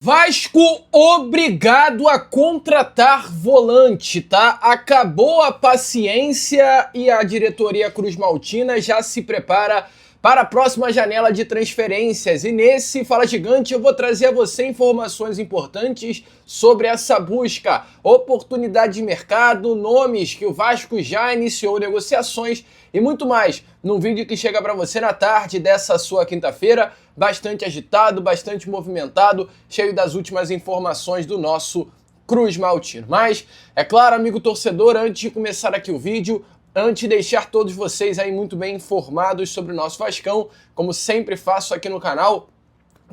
Vasco obrigado a contratar volante, tá? Acabou a paciência e a diretoria cruzmaltina já se prepara para a próxima janela de transferências. E nesse Fala Gigante eu vou trazer a você informações importantes sobre essa busca, oportunidade de mercado, nomes que o Vasco já iniciou negociações e muito mais, num vídeo que chega para você na tarde dessa sua quinta-feira, bastante agitado, bastante movimentado, cheio das últimas informações do nosso Cruz Maltino. Mas, é claro, amigo torcedor, antes de começar aqui o vídeo, antes de deixar todos vocês aí muito bem informados sobre o nosso Vascão, como sempre faço aqui no canal,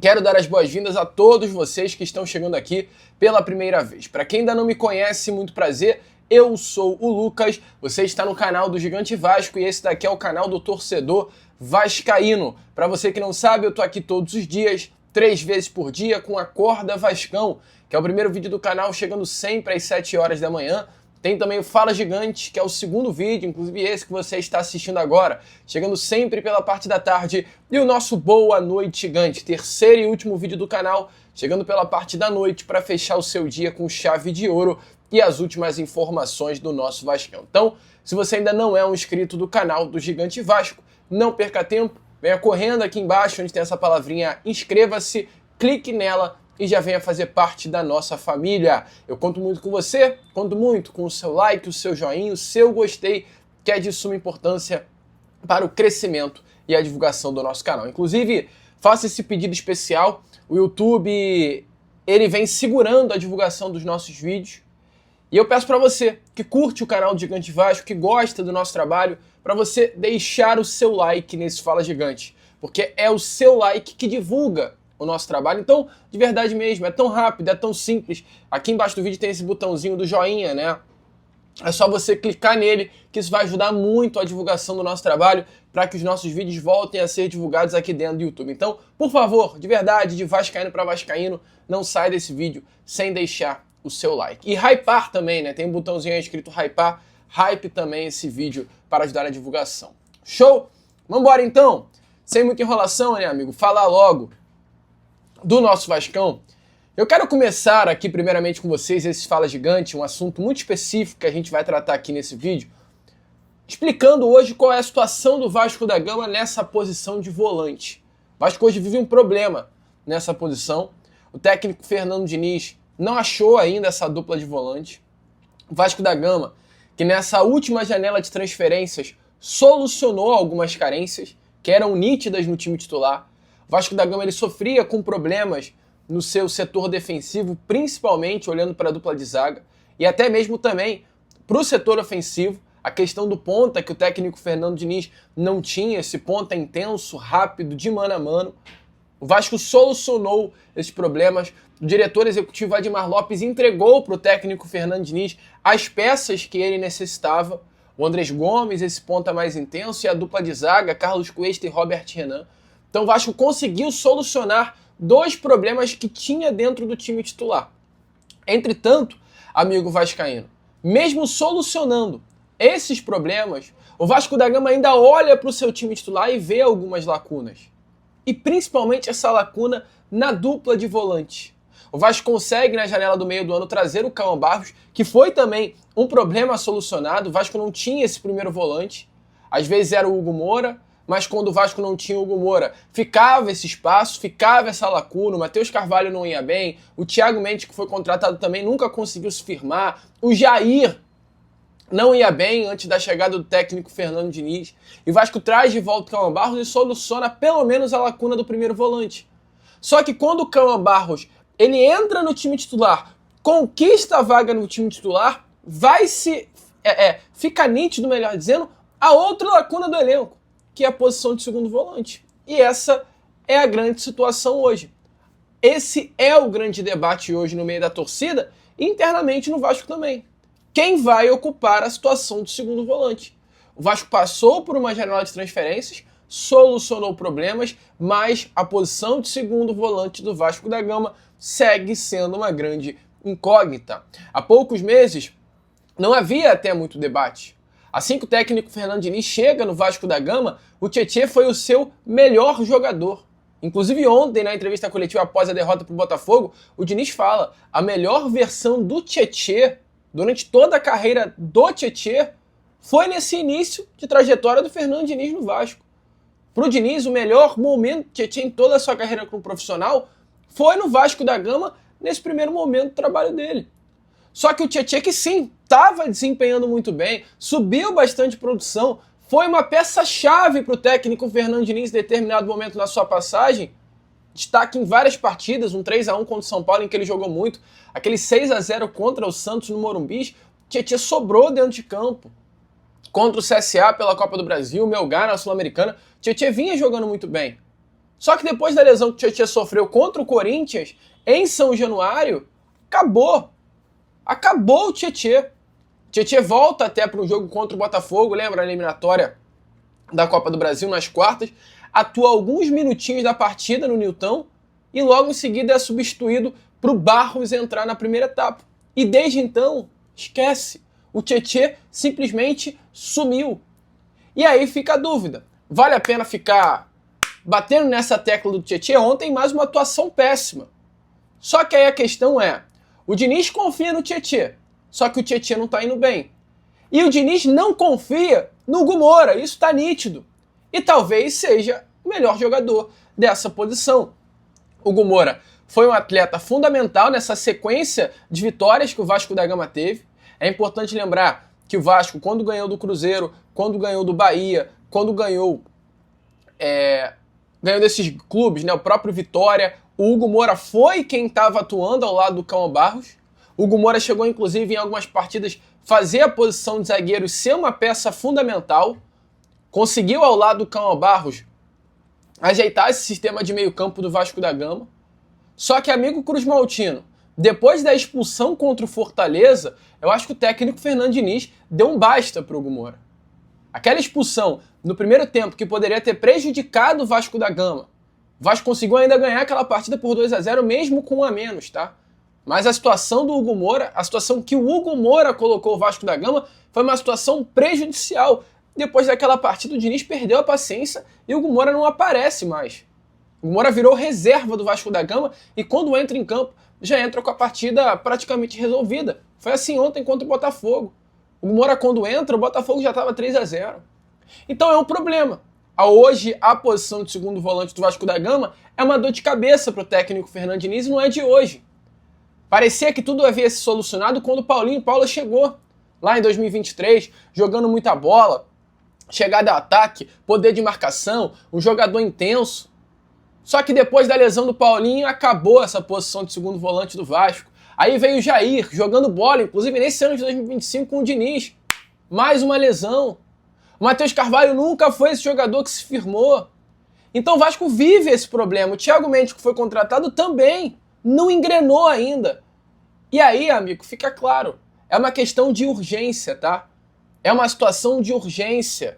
quero dar as boas-vindas a todos vocês que estão chegando aqui pela primeira vez. Para quem ainda não me conhece, muito prazer. Eu sou o Lucas, você está no canal do Gigante Vasco e esse daqui é o canal do torcedor vascaíno. Para você que não sabe, eu tô aqui todos os dias, 3 vezes por dia, com Acorda Vascão, que é o primeiro vídeo do canal, chegando sempre às 7 horas da manhã. Tem também o Fala Gigante, que é o segundo vídeo, inclusive esse que você está assistindo agora, chegando sempre pela parte da tarde. E o nosso Boa Noite Gigante, terceiro e último vídeo do canal, chegando pela parte da noite para fechar o seu dia com chave de ouro e as últimas informações do nosso Vascão. Então, se você ainda não é um inscrito do canal do Gigante Vasco, não perca tempo, venha correndo aqui embaixo onde tem essa palavrinha inscreva-se, clique nela e já venha fazer parte da nossa família. Eu conto muito com você, conto muito com o seu like, o seu joinha, o seu gostei, que é de suma importância para o crescimento e a divulgação do nosso canal. Inclusive, faça esse pedido especial, o YouTube ele vem segurando a divulgação dos nossos vídeos, e eu peço para você que curte o canal do Gigante Vasco, que gosta do nosso trabalho, para você deixar o seu like nesse Fala Gigante, porque é o seu like que divulga o nosso trabalho. Então, de verdade mesmo, é tão rápido, é tão simples. Aqui embaixo do vídeo tem esse botãozinho do joinha, né? É só você clicar nele, que isso vai ajudar muito a divulgação do nosso trabalho, para que os nossos vídeos voltem a ser divulgados aqui dentro do YouTube. Então, por favor, de verdade, de vascaíno para vascaíno, não sai desse vídeo sem deixar o seu like. E hypar também, né? Tem um botãozinho aí escrito hypar, hype também esse vídeo para ajudar na divulgação. Show? Vambora então? Sem muita enrolação, né, amigo? Falar logo do nosso Vascão. Eu quero começar aqui primeiramente com vocês esse Fala Gigante, um assunto muito específico que a gente vai tratar aqui nesse vídeo, explicando hoje qual é a situação do Vasco da Gama nessa posição de volante. O Vasco hoje vive um problema nessa posição. O técnico Fernando Diniz não achou ainda essa dupla de volante. O Vasco da Gama, que nessa última janela de transferências solucionou algumas carências que eram nítidas no time titular. O Vasco da Gama ele sofria com problemas no seu setor defensivo, principalmente olhando para a dupla de zaga, e até mesmo também para o setor ofensivo, a questão do ponta, que o técnico Fernando Diniz não tinha, esse ponta intenso, rápido, de mano a mano. O Vasco solucionou esses problemas. O diretor executivo Admar Lopes entregou para o técnico Fernando Diniz as peças que ele necessitava. O Andrés Gomes, esse ponta mais intenso, e a dupla de zaga, Carlos Cuesta e Robert Renan. Então o Vasco conseguiu solucionar 2 problemas que tinha dentro do time titular. Entretanto, amigo vascaíno, mesmo solucionando esses problemas, o Vasco da Gama ainda olha para o seu time titular e vê algumas lacunas. E principalmente essa lacuna na dupla de volante. O Vasco consegue, na janela do meio do ano, trazer o Cauã Barros, que foi também um problema solucionado. O Vasco não tinha esse primeiro volante. Às vezes era o Hugo Moura, mas quando o Vasco não tinha o Hugo Moura, ficava esse espaço, ficava essa lacuna. O Matheus Carvalho não ia bem. O Thiago Mendes, que foi contratado também, nunca conseguiu se firmar. O Jair não ia bem antes da chegada do técnico Fernando Diniz. E o Vasco traz de volta o Cauã Barros e soluciona pelo menos a lacuna do primeiro volante. Só que quando o Cauã Barros ele entra no time titular, conquista a vaga no time titular, fica nítido, melhor dizendo, a outra lacuna do elenco, que é a posição de segundo volante. E essa é a grande situação hoje. Esse é o grande debate hoje no meio da torcida e internamente no Vasco também. Quem vai ocupar a situação do segundo volante? O Vasco passou por uma janela de transferências, solucionou problemas, mas a posição de segundo volante do Vasco da Gama segue sendo uma grande incógnita. Há poucos meses não havia até muito debate. Assim que o técnico Fernando Diniz chega no Vasco da Gama, o Tietê foi o seu melhor jogador. Inclusive ontem, na entrevista coletiva após a derrota para o Botafogo, o Diniz fala: a melhor versão do Tietê, durante toda a carreira do Tietê, foi nesse início de trajetória do Fernando Diniz no Vasco. Para o Diniz, o melhor momento do Tietê em toda a sua carreira como profissional foi no Vasco da Gama, nesse primeiro momento do trabalho dele. Só que o Tietê, que sim, estava desempenhando muito bem, subiu bastante produção, foi uma peça-chave para o técnico Fernando Diniz em determinado momento na sua passagem. Destaque em várias partidas, um 3-1 contra o São Paulo em que ele jogou muito, aquele 6-0 contra o Santos no Morumbi, Tietê sobrou dentro de campo. Contra o CSA pela Copa do Brasil, o Melgar na Sul-Americana, Tietê vinha jogando muito bem. Só que depois da lesão que o Tietê sofreu contra o Corinthians, em São Januário, acabou. Acabou o Tietê. Tietê volta até para um jogo contra o Botafogo, lembra a eliminatória da Copa do Brasil nas quartas, atua alguns minutinhos da partida no Newton e logo em seguida é substituído para o Barros entrar na primeira etapa. E desde então, esquece. O Tietê simplesmente sumiu. E aí fica a dúvida. Vale a pena ficar batendo nessa tecla do Tietê? Ontem mais uma atuação péssima. Só que aí a questão é, o Diniz confia no Tietê, só que o Tietê não está indo bem. E o Diniz não confia no Hugo Moura, isso está nítido. E talvez seja o melhor jogador dessa posição. O Hugo Moura foi um atleta fundamental nessa sequência de vitórias que o Vasco da Gama teve. É importante lembrar que o Vasco, quando ganhou do Cruzeiro, quando ganhou do Bahia, quando ganhou desses clubes, né, o próprio Vitória, o Hugo Moura foi quem estava atuando ao lado do Cão Barros. O Hugo Moura chegou, inclusive, em algumas partidas, fazer a posição de zagueiro e ser uma peça fundamental. Conseguiu, ao lado do Cão Barros, ajeitar esse sistema de meio campo do Vasco da Gama. Só que, amigo Cruz Maltino, depois da expulsão contra o Fortaleza, eu acho que o técnico Fernando Diniz deu um basta para o Hugo Moura. Aquela expulsão no primeiro tempo que poderia ter prejudicado o Vasco da Gama. O Vasco conseguiu ainda ganhar aquela partida por 2-0, mesmo com um a menos, tá? Mas a situação do Hugo Moura, a situação que o Hugo Moura colocou o Vasco da Gama, foi uma situação prejudicial. Depois daquela partida, o Diniz perdeu a paciência e o Hugo Moura não aparece mais. O Hugo Moura virou reserva do Vasco da Gama e quando entra em campo, já entra com a partida praticamente resolvida. Foi assim ontem contra o Botafogo. O Hugo Moura, quando entra, o Botafogo já estava 3-0. Então é um problema. Hoje, a posição de segundo volante do Vasco da Gama é uma dor de cabeça para o técnico Fernando Diniz e não é de hoje. Parecia que tudo havia se solucionado quando o Paulinho Paula chegou, lá em 2023, jogando muita bola, chegada ao ataque, poder de marcação, um jogador intenso. Só que depois da lesão do Paulinho, acabou essa posição de segundo volante do Vasco. Aí veio o Jair, jogando bola, inclusive nesse ano de 2025 com o Diniz. Mais uma lesão. O Matheus Carvalho nunca foi esse jogador que se firmou. Então o Vasco vive esse problema. O Thiago Mendes, que foi contratado, também não engrenou ainda. E aí, amigo, fica claro, é uma questão de urgência, tá? É uma situação de urgência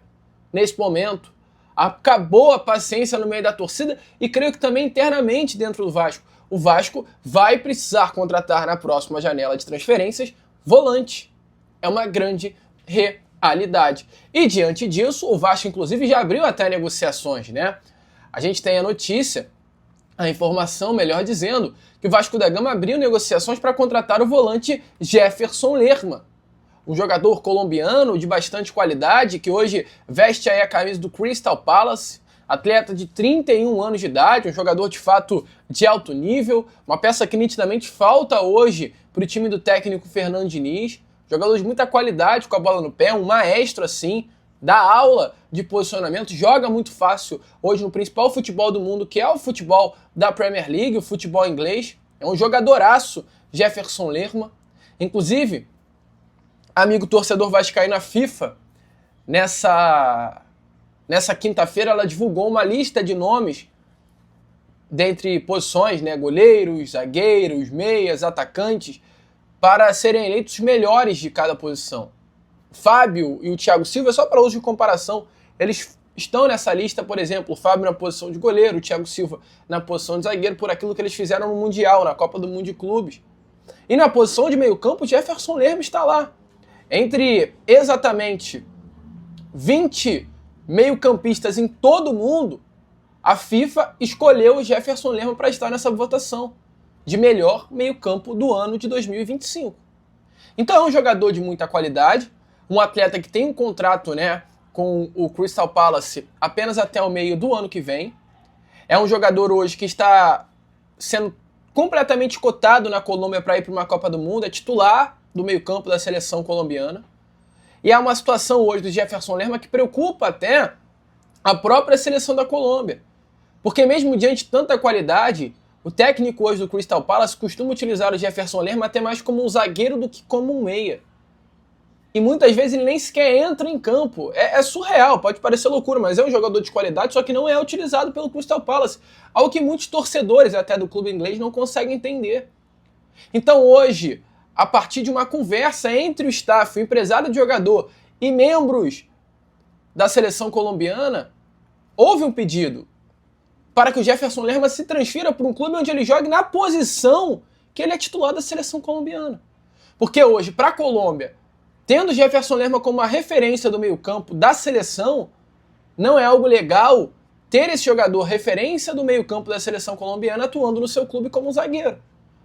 nesse momento. Acabou a paciência no meio da torcida e creio que também internamente dentro do Vasco. O Vasco vai precisar contratar na próxima janela de transferências volante. É uma grande realidade. E diante disso, o Vasco inclusive já abriu até negociações, né? A gente tem a notícia, a informação, melhor dizendo, que o Vasco da Gama abriu negociações para contratar o volante Jefferson Lerma, um jogador colombiano de bastante qualidade, que hoje veste aí a camisa do Crystal Palace, atleta de 31 anos de idade, um jogador de fato de alto nível, uma peça que nitidamente falta hoje para o time do técnico Fernando Diniz, jogador de muita qualidade com a bola no pé, um maestro assim, dá aula de posicionamento, joga muito fácil hoje no principal futebol do mundo, que é o futebol da Premier League, o futebol inglês. É um jogadoraço, Jefferson Lerma. Inclusive, amigo torcedor vascaíno, a FIFA, nessa quinta-feira, ela divulgou uma lista de nomes dentre posições, né, goleiros, zagueiros, meias, atacantes, para serem eleitos os melhores de cada posição. O Fábio e o Thiago Silva, só para uso de comparação, eles estão nessa lista, por exemplo, o Fábio na posição de goleiro, o Thiago Silva na posição de zagueiro, por aquilo que eles fizeram no Mundial, na Copa do Mundo de Clubes. E na posição de meio campo, o Jefferson Lerma está lá. Entre exatamente 20 meio-campistas em todo o mundo, a FIFA escolheu o Jefferson Lerma para estar nessa votação de melhor meio-campo do ano de 2025. Então é um jogador de muita qualidade, um atleta que tem um contrato, né, com o Crystal Palace apenas até o meio do ano que vem. É um jogador hoje que está sendo completamente cotado na Colômbia para ir para uma Copa do Mundo, é titular do meio-campo da seleção colombiana. E há uma situação hoje do Jefferson Lerma que preocupa até a própria seleção da Colômbia. Porque mesmo diante de tanta qualidade, o técnico hoje do Crystal Palace costuma utilizar o Jefferson Lerma até mais como um zagueiro do que como um meia. E muitas vezes ele nem sequer entra em campo. É surreal, pode parecer loucura, mas é um jogador de qualidade, só que não é utilizado pelo Crystal Palace. Algo que muitos torcedores até do clube inglês não conseguem entender. Então hoje, a partir de uma conversa entre o staff, o empresário de jogador e membros da seleção colombiana, houve um pedido para que o Jefferson Lerma se transfira para um clube onde ele jogue na posição que ele é titular da seleção colombiana. Porque hoje, para a Colômbia, tendo Jefferson Lerma como uma referência do meio-campo da seleção, não é algo legal ter esse jogador referência do meio-campo da seleção colombiana atuando no seu clube como um zagueiro.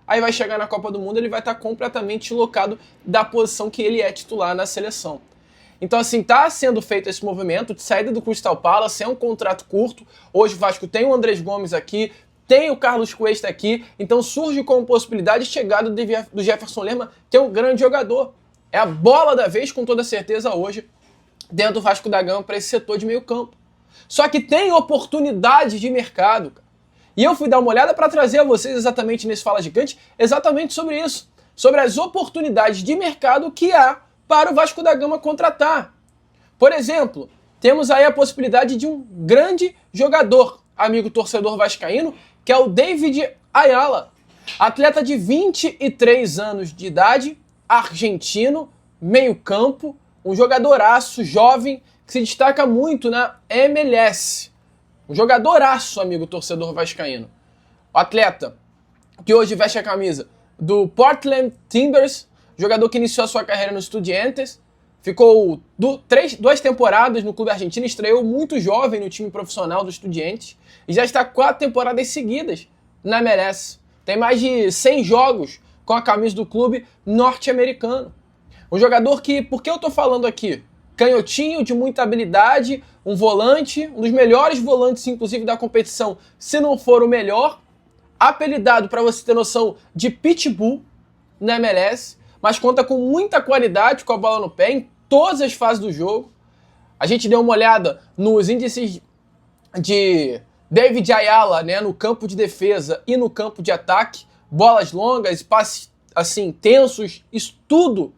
Aí vai chegar na Copa do Mundo, ele vai estar completamente deslocado da posição que ele é titular na seleção. Então, assim, tá sendo feito esse movimento de saída do Crystal Palace, é um contrato curto. Hoje o Vasco tem o Andrés Gomes aqui, tem o Carlos Cuesta aqui, então surge como possibilidade de chegada do Jefferson Lerma, que é um grande jogador. É a bola da vez, com toda certeza, hoje, dentro do Vasco da Gama para esse setor de meio campo. Só que tem oportunidades de mercado, cara. E eu fui dar uma olhada para trazer a vocês exatamente nesse Fala Gigante, exatamente sobre isso. Sobre as oportunidades de mercado que há para o Vasco da Gama contratar. Por exemplo, temos aí a possibilidade de um grande jogador, amigo torcedor vascaíno, que é o David Ayala. Atleta de 23 anos de idade, argentino, meio campo, um jogadoraço jovem que se destaca muito na MLS. Um jogadoraço, amigo torcedor vascaíno. O atleta que hoje veste a camisa do Portland Timbers, jogador que iniciou a sua carreira no Estudiantes, ficou 2 temporadas no clube argentino, estreou muito jovem no time profissional do Estudiantes e já está 4 temporadas seguidas na MLS. Tem mais de 100 jogos com a camisa do clube norte-americano. Um jogador que, por que eu estou falando aqui? Canhotinho, de muita habilidade, um volante, um dos melhores volantes, inclusive, da competição, se não for o melhor, apelidado, para você ter noção, de Pitbull na MLS, mas conta com muita qualidade com a bola no pé em todas as fases do jogo. A gente deu uma olhada nos índices de David Ayala, né, no campo de defesa e no campo de ataque, bolas longas, passes assim, tensos, isso tudo,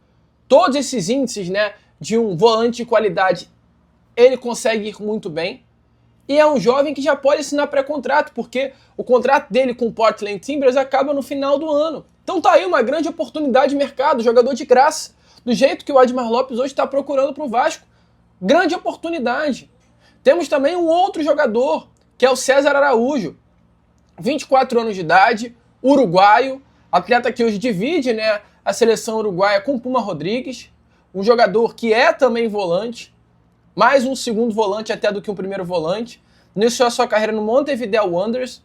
todos esses índices, né, de um volante de qualidade, ele consegue ir muito bem. E é um jovem que já pode assinar pré-contrato, porque o contrato dele com o Portland Timbers acaba no final do ano. Então tá aí uma grande oportunidade de mercado, jogador de graça, do jeito que o Admar Lopes hoje está procurando para o Vasco. Grande oportunidade. Temos também um outro jogador, que é o César Araújo, 24 anos de idade, uruguaio, atleta que hoje divide, né, a seleção uruguaia com o Puma Rodrigues, um jogador que é também volante, mais um segundo volante até do que um primeiro volante, iniciou a sua carreira no Montevideo Wanderers,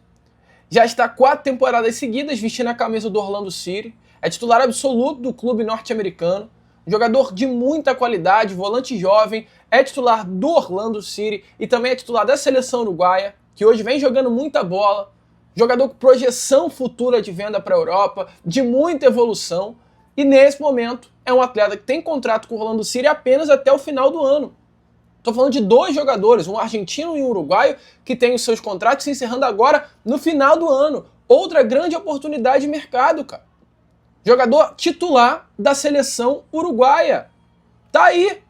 já está 4 temporadas seguidas vestindo a camisa do Orlando City, é titular absoluto do clube norte-americano, um jogador de muita qualidade, volante jovem, é titular do Orlando City e também é titular da seleção uruguaia, que hoje vem jogando muita bola, jogador com projeção futura de venda para a Europa, de muita evolução, e nesse momento é um atleta que tem contrato com o Orlando City apenas até o final do ano. Estou falando de 2 jogadores, um argentino e um uruguaio, que têm os seus contratos se encerrando agora no final do ano. Outra grande oportunidade de mercado, cara. Jogador titular da seleção uruguaia. Tá aí.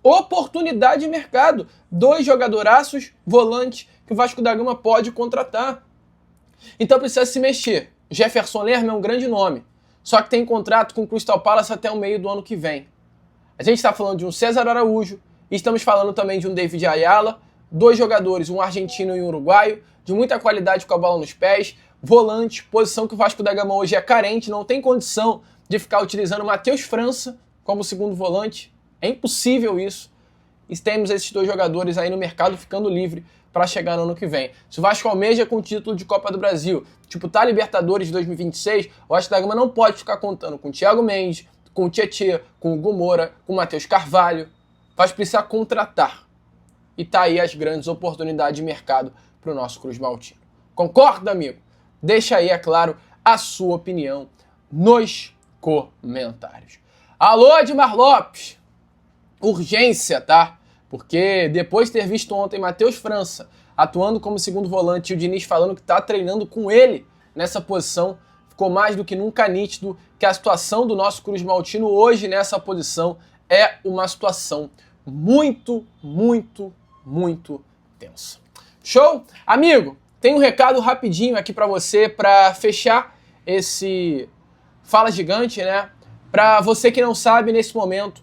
Oportunidade de mercado. 2 jogadoraços, volantes, que o Vasco da Gama pode contratar. Então precisa se mexer. Jefferson Lerma é um grande nome. Só que tem contrato com o Crystal Palace até o meio do ano que vem. A gente está falando de um César Araújo, e estamos falando também de um David Ayala, 2 jogadores, um argentino e um uruguaio, de muita qualidade com a bola nos pés, volante, posição que o Vasco da Gama hoje é carente, não tem condição de ficar utilizando o Matheus França como segundo volante, é impossível isso. E temos esses 2 jogadores aí no mercado ficando livre para chegar no ano que vem. Se o Vasco almeja com o título de Copa do Brasil, disputar Libertadores de 2026, o Vasco da Gama não pode ficar contando com o Thiago Mendes, com o Tietê, com o Hugo Moura, com o Matheus Carvalho. Vai precisar contratar. E tá aí as grandes oportunidades de mercado para o nosso Cruz Maltino. Concorda, amigo? Deixa aí, é claro, a sua opinião nos comentários. Alô, Edmar Lopes! Urgência, tá? Porque depois de ter visto ontem Matheus França atuando como segundo volante e o Diniz falando que tá treinando com ele nessa posição, ficou mais do que nunca nítido que a situação do nosso Cruz Maltino hoje nessa posição é uma situação muito, muito, muito tensa. Show? Amigo, tem um recado rapidinho aqui pra você pra fechar esse Fala Gigante, né? Pra você que não sabe, nesse momento,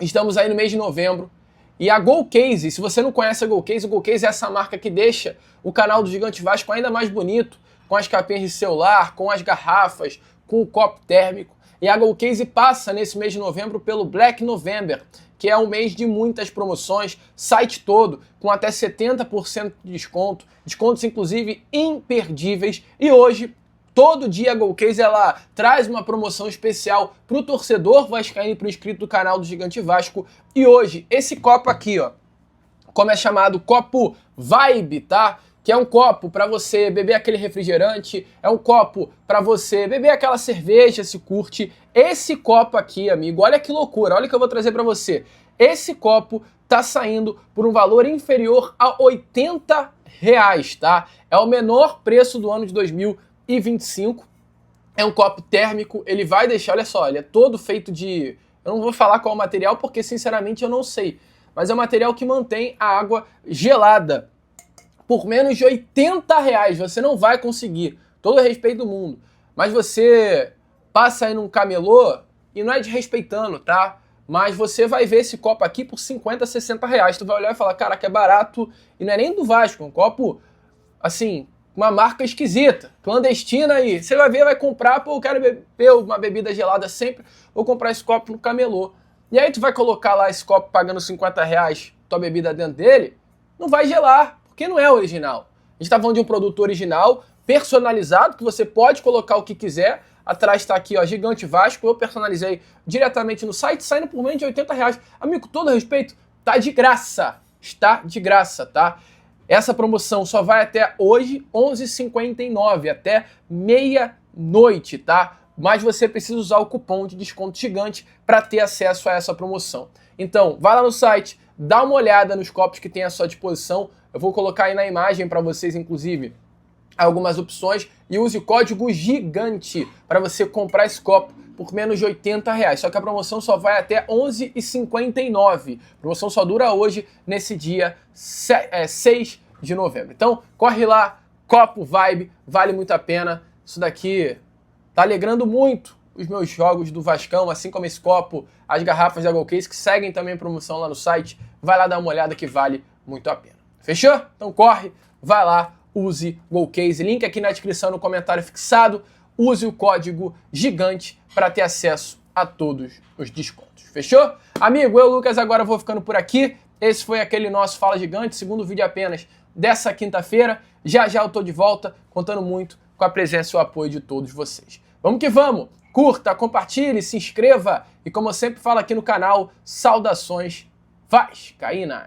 estamos aí no mês de novembro e a Golcase, se você não conhece a Golcase é essa marca que deixa o canal do Gigante Vasco ainda mais bonito, com as capinhas de celular, com as garrafas, com o copo térmico. E a Golcase passa nesse mês de novembro pelo Black November, que é um mês de muitas promoções, site todo, com até 70% de desconto, descontos inclusive imperdíveis. E hoje, todo dia a Golcase ela traz uma promoção especial para o torcedor vascaíno e para o inscrito do canal do Gigante Vasco. E hoje, esse copo aqui, ó, como é chamado, copo Vibe, tá? Que é um copo para você beber aquele refrigerante, é um copo para você beber aquela cerveja, se curte. Esse copo aqui, amigo, olha que loucura, olha o que eu vou trazer para você. Esse copo tá saindo por um valor inferior a R$80, tá? É o menor preço do ano de 2025. É um copo térmico, ele vai deixar, olha só, ele é todo feito de... Eu não vou falar qual é o material porque, sinceramente, eu não sei. Mas é um material que mantém a água gelada. Por menos de R$80, você não vai conseguir, todo o respeito do mundo. Mas você passa aí num camelô, e não é desrespeitando, tá? Mas você vai ver esse copo aqui por R$50, R$60. Tu vai olhar e falar, caraca, é barato, e não é nem do Vasco, é um copo, assim, uma marca esquisita, clandestina aí. Você vai ver, vai comprar, pô, eu quero beber uma bebida gelada sempre, vou comprar esse copo no camelô. E aí tu vai colocar lá esse copo pagando R$50, tua bebida dentro dele, não vai gelar, porque não é original. A gente tá falando de um produto original, personalizado, que você pode colocar o que quiser. Atrás está aqui, ó, Gigante Vasco, eu personalizei diretamente no site, saindo por menos de R$80. Amigo, com todo respeito, tá de graça. Está de graça, tá? Essa promoção só vai até hoje, 11h59, até meia-noite, tá? Mas você precisa usar o cupom de desconto gigante para ter acesso a essa promoção. Então, vai lá no site, dá uma olhada nos copos que tem à sua disposição. Eu vou colocar aí na imagem para vocês, inclusive, algumas opções. E use o código GIGANTE para você comprar esse copo por menos de R$80. Só que a promoção só vai até 11h59. A promoção só dura hoje, nesse dia 6 de novembro. Então, corre lá, copo Vibe, vale muito a pena. Isso daqui tá alegrando muito os meus jogos do Vascão, assim como esse copo, as garrafas da Golcase, que seguem também promoção lá no site. Vai lá dar uma olhada que vale muito a pena. Fechou? Então corre, vai lá, use Golcase. Link aqui na descrição, no comentário fixado. Use o código GIGANTE para ter acesso a todos os descontos. Fechou? Amigo, eu, Lucas, agora vou ficando por aqui. Esse foi aquele nosso Fala Gigante, segundo vídeo apenas dessa quinta-feira. Já já eu tô de volta, contando muito com a presença e o apoio de todos vocês. Vamos que vamos! Curta, compartilhe, se inscreva e, como eu sempre falo aqui no canal, saudações vascaínas!